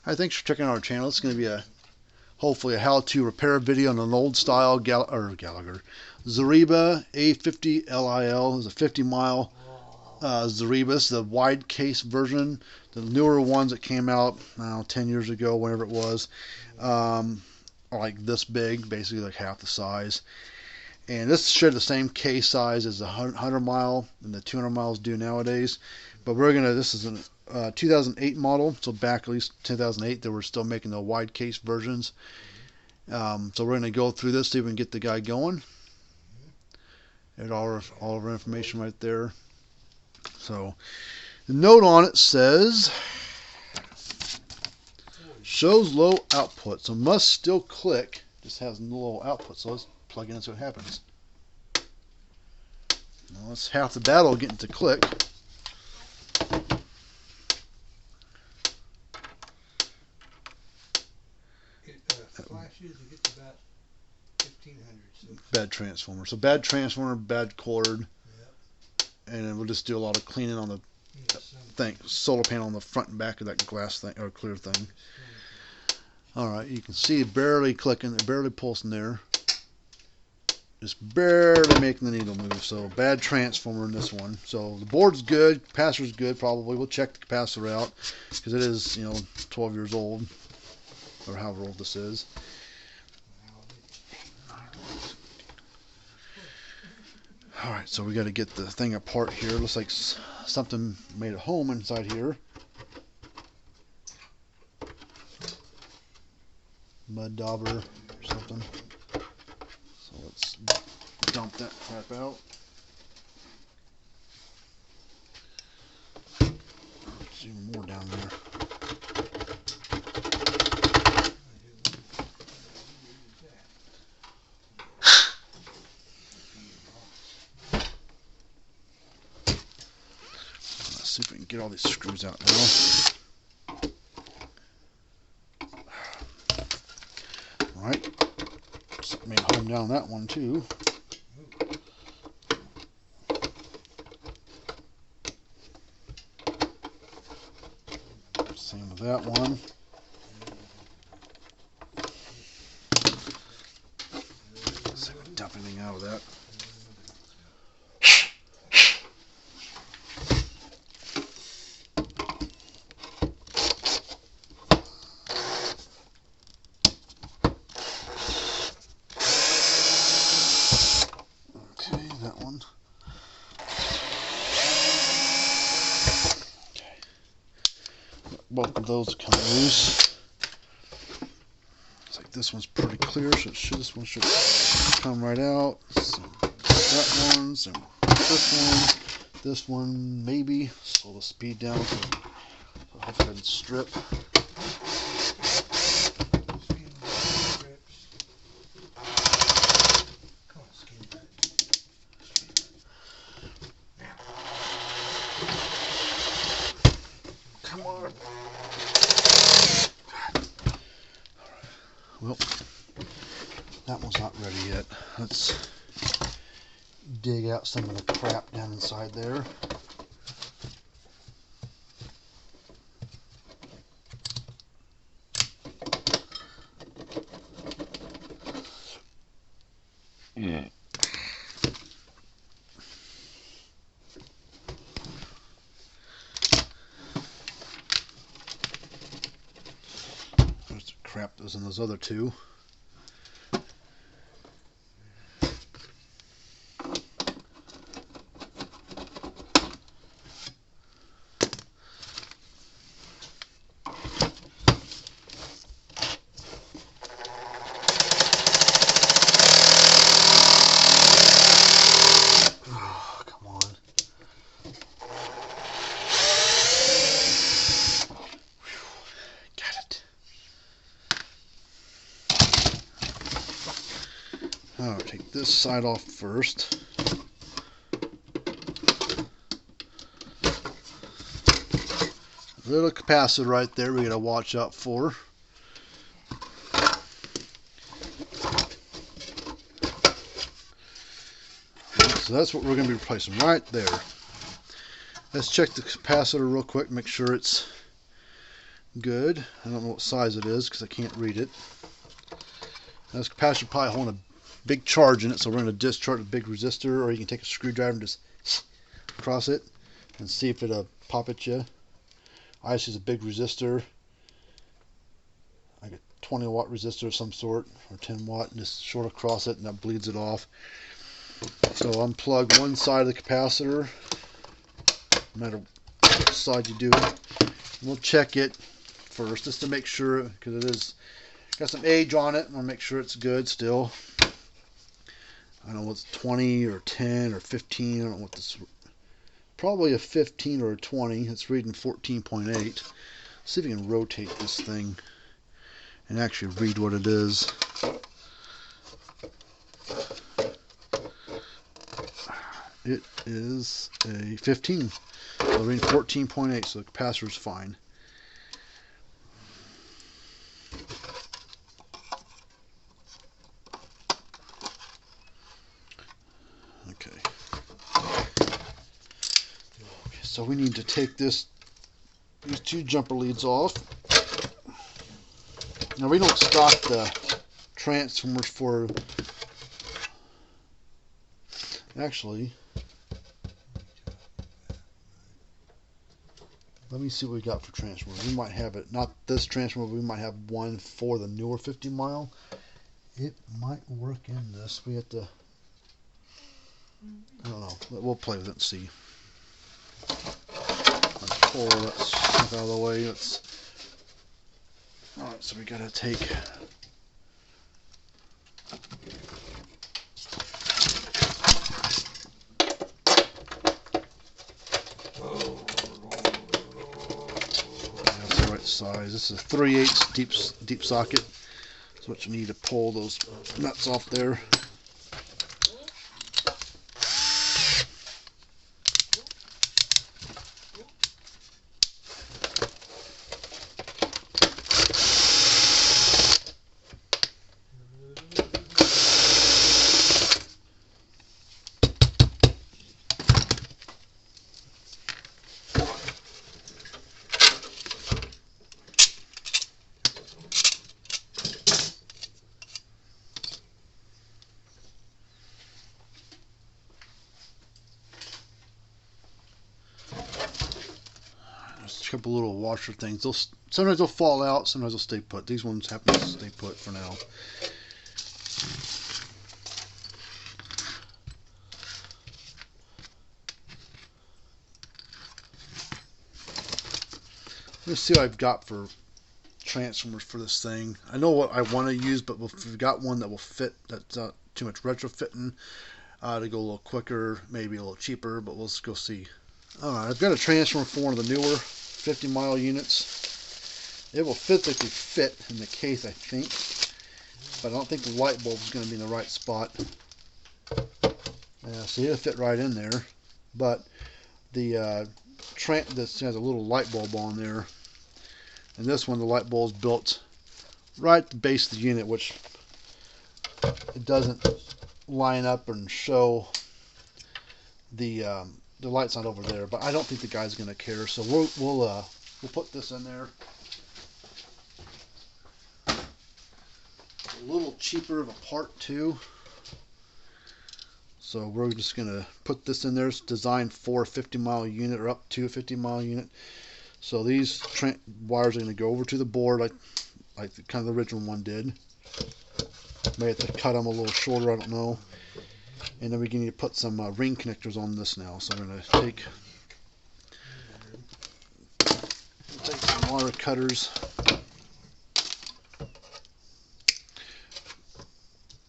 Hi, thanks for checking out our channel. It's going to be hopefully a how-to repair video on an old style Gallagher Zareba A50 LIL. It's a 50-mile Zareba. It's the wide case version. The newer ones that came out 10 years ago, whenever it was, are like this big, basically like half the size. And this should the same case size as the 100-mile and the 200 miles do nowadays. But this is a 2008 model, so back at least 2008 they were still making the wide case versions. So we're going to go through this, see if we can get the guy going. There's all of our information right there. So the note on it says shows low output, so must still click, just has no low output. So let's plug in and see what happens. Well, that's half the battle getting to click. Flashes, it gets about 1500. So. Bad transformer. So bad transformer, bad cord. Yep. And then we'll just do a lot of cleaning on the solar panel on the front and back of that glass thing or clear thing. Alright, you can see it barely clicking, barely pulsing there. Just barely making the needle move. So bad transformer in this one. So the board's good, capacitor's good probably. We'll check the capacitor out because it is, 12 years old. Or however old this is. Alright, so we got to get the thing apart here. Looks like something made a home inside here. Mud dauber or something. So let's dump that crap out. There's even more down there. See if we can get all these screws out now. Alright. Made a home down that one too. Same with that one. Let's see if we can dump anything out of that. Both of those come loose. Looks like this one's pretty clear, so this one should come right out. So that one, so this one maybe. Slow the speed down so hopefully it'll strip. Come on. Well, that one's not ready yet. Let's dig out some of the crap down inside there. Yeah. There's the crap that was in those other two. I'll take this side off first. A little capacitor right there we gotta watch out for. So that's what we're going to be replacing right there. Let's check the capacitor real quick, make sure it's good. I don't know what size it is because I can't read it. Now, this capacitor probably holding a big charge in it, so we're going to discharge a big resistor, or you can take a screwdriver and just across it and see if it'll pop at you. I just use a big resistor, like a 20 watt resistor of some sort, or 10 watt, and just short across it, and that bleeds it off. So unplug one side of the capacitor, no matter which side you do it. We'll check it first just to make sure, because it is got some age on it. I want to make sure it's good still. I don't know what's 20 or 10 or 15. I don't know what this. Probably a 15 or a 20. It's reading 14.8. See if we can rotate this thing and actually read what it is. It is a 15. So reading 14.8, so the capacitor is fine. Okay. So we need to take these two jumper leads off. Now we don't stock the transformers for. Actually, let me see what we got for transformers. We might have it, not this transformer, but we might have one for the newer 50 mile. It might work in this. We have to, I don't know. We'll play with it and see. Let's pull that stuff out of the way. Alright, so we gotta take. Size. This is a 3/8 deep socket. So what you need to pull those nuts off there. A couple little washer things. Sometimes they'll fall out, sometimes they'll stay put. These ones happen to stay put for now. Let's see what I've got for transformers for this thing. I know what I want to use, but if we've got one that will fit, that's not too much retrofitting, to go a little quicker, maybe a little cheaper, but we'll just go see. Alright, I've got a transformer for one of the newer 50 mile units. It will physically fit in the case, I think, but I don't think the light bulb is going to be in the right spot. Yeah, see, it'll fit right in there, but the this has a little light bulb on there, and this one, the light bulb is built right at the base of the unit, which it doesn't line up and show the light's not over there, but I don't think the guy's gonna care, so we'll put this in there. A little cheaper of a part too, so we're just gonna put this in there. It's designed for a 50 mile unit, or up to a 50 mile unit. So these wires are gonna go over to the board like the kind of the original one did. May have to cut them a little shorter, I don't know. And then we need to put some ring connectors on this now. So I'm going to take some wire cutters.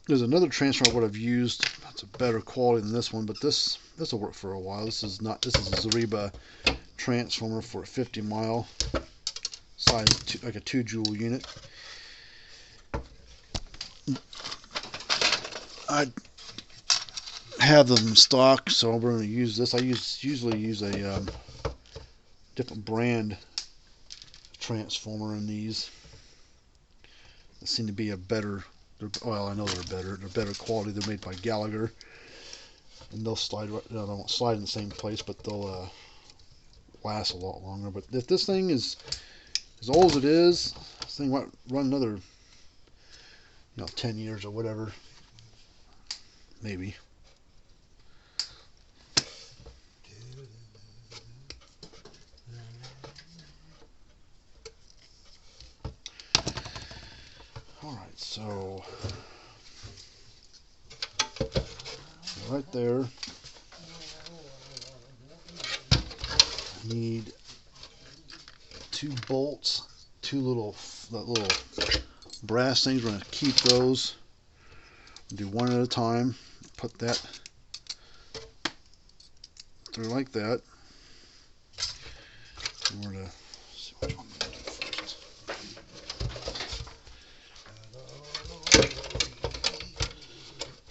There's another transformer I would have used. That's a better quality than this one, but this will work for a while. This is a Zareba transformer for a 50 mile size, like a 2 joule unit. I have them in stock, so we're going to use this. I usually use a different brand transformer in these. They seem to be a better. Well, I know they're better. They're better quality. They're made by Gallagher, and they'll slide. They won't slide in the same place, but they'll last a lot longer. But if this thing is as old as it is, this thing might run another, 10 years or whatever, maybe. All right, so right there, I need 2 bolts, 2 little brass things. We're going to keep those. Do one at a time. Put that through like that. And we're going to see which one we're going to do first.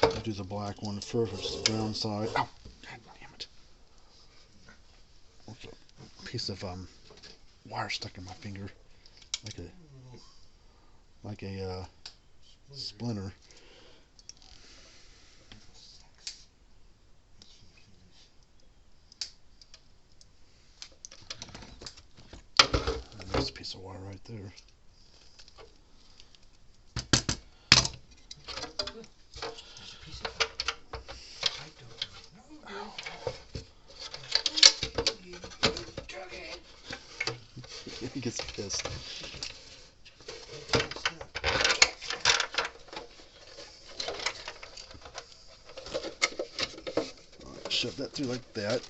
I'll do the black one first, which is the brown side. Ow! God damn it. There's a piece of wire stuck in my finger, like a splinter. And there's a piece of wire right there. He gets pissed. Right, shove that through like that.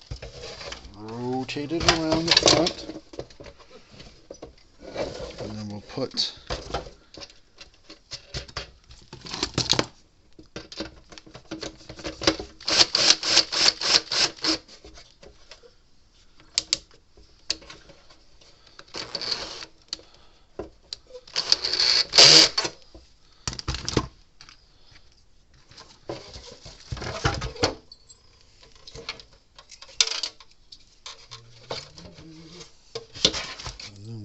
Rotate it around the front. And then we'll put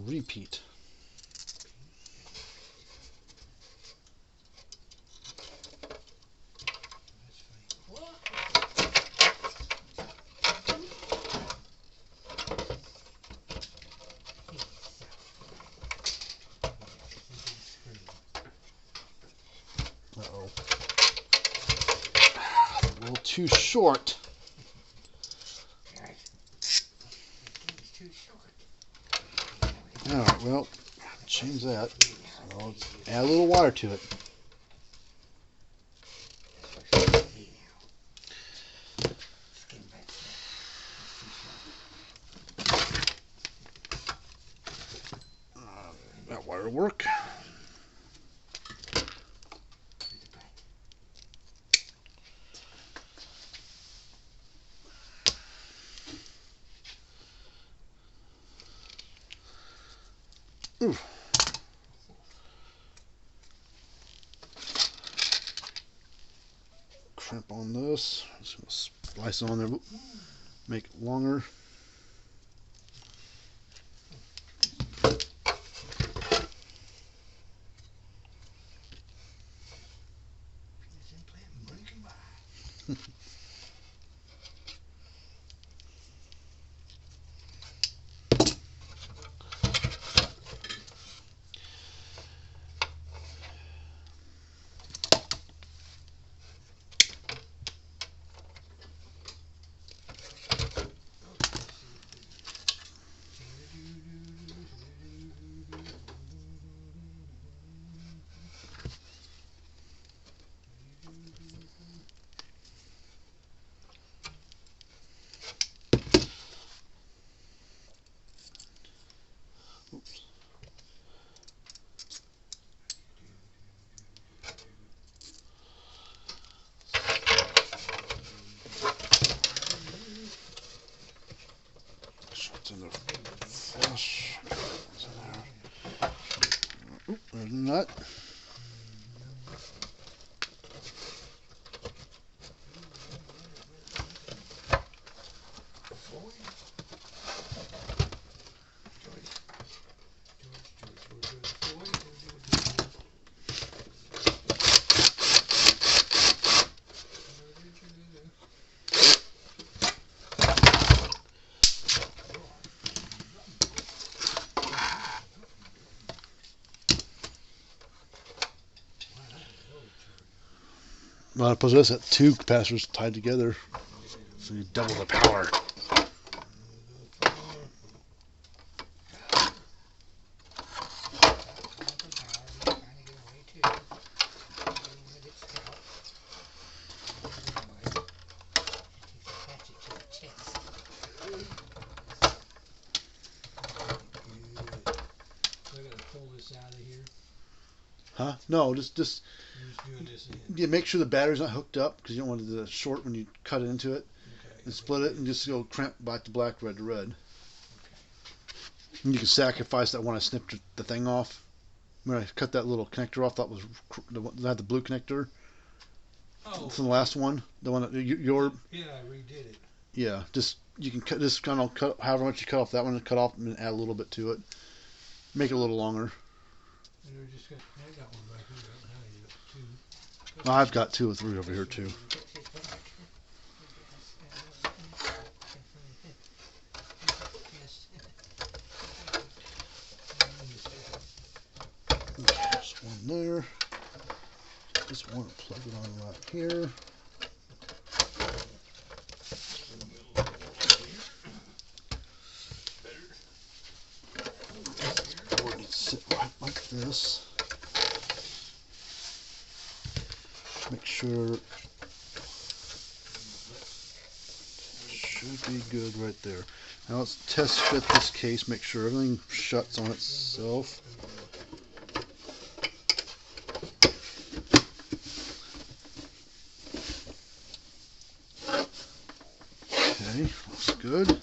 repeat. Uh-oh. A little too short. Alright, well, change that. So let's add a little wire to it. That wire will work. Ooh. Crimp on this. Just gonna splice it on there. Make it longer. Oops. What's in there? Flush. What's in there? Oop, there's a nut. Well, I suppose that's at 2 capacitors tied together, so you double the power. Out of here. Huh? No, just You're just doing this in. yeah, make sure the battery's not hooked up because you don't want it to short when you cut into it. Okay. And split it and just go crimp back to black, red to red. And you can sacrifice that one I snipped the thing off. When I cut that little connector off, that was that had the blue connector. Oh. From the last one, the one that your. Yeah, I redid it. Yeah, just you can cut this kind of cut however much you cut off that one, cut off and add a little bit to it. Make it a little longer. And we're just gonna, I got one right here. I don't have any, two. Well, I've got 2 or 3 over here too. There's one there. Just want to plug it on right here. Or it sit right like this. Make sure should be good right there. Now let's test fit this case, make sure everything shuts on itself. Okay, looks good.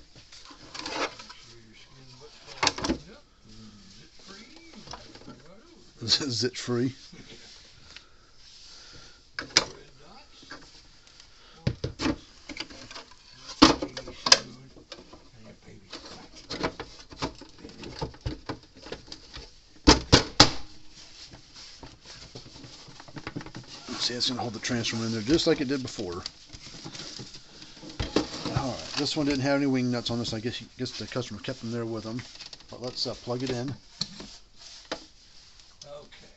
Zit free. See, it's going to hold the transformer in there just like it did before. Alright, this one didn't have any wing nuts on this. I guess the customer kept them there with them. But let's plug it in. Okay.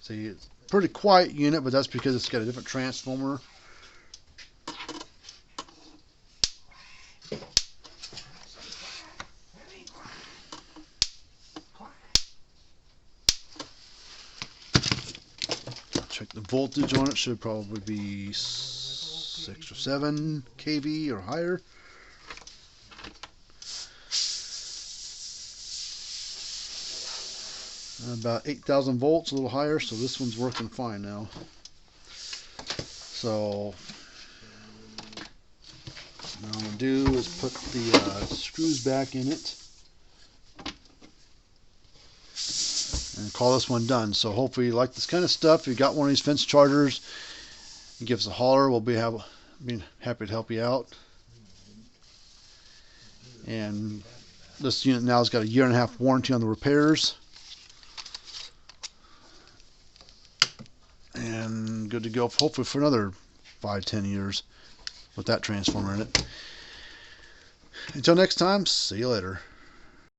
See, it's a pretty quiet unit, but that's because it's got a different transformer. Check the voltage on it. Should probably be 6 or 7 kV or higher. About 8,000 volts, a little higher, so this one's working fine now. So what I'm going to do is put the screws back in it and call this one done. So hopefully you like this kind of stuff. If you got one of these fence chargers, you give us a holler. We'll be happy to help you out. And this unit now has got a 1.5-year warranty on the repairs. And good to go, hopefully for another 5-10 years with that transformer in it. Until next time, see you later.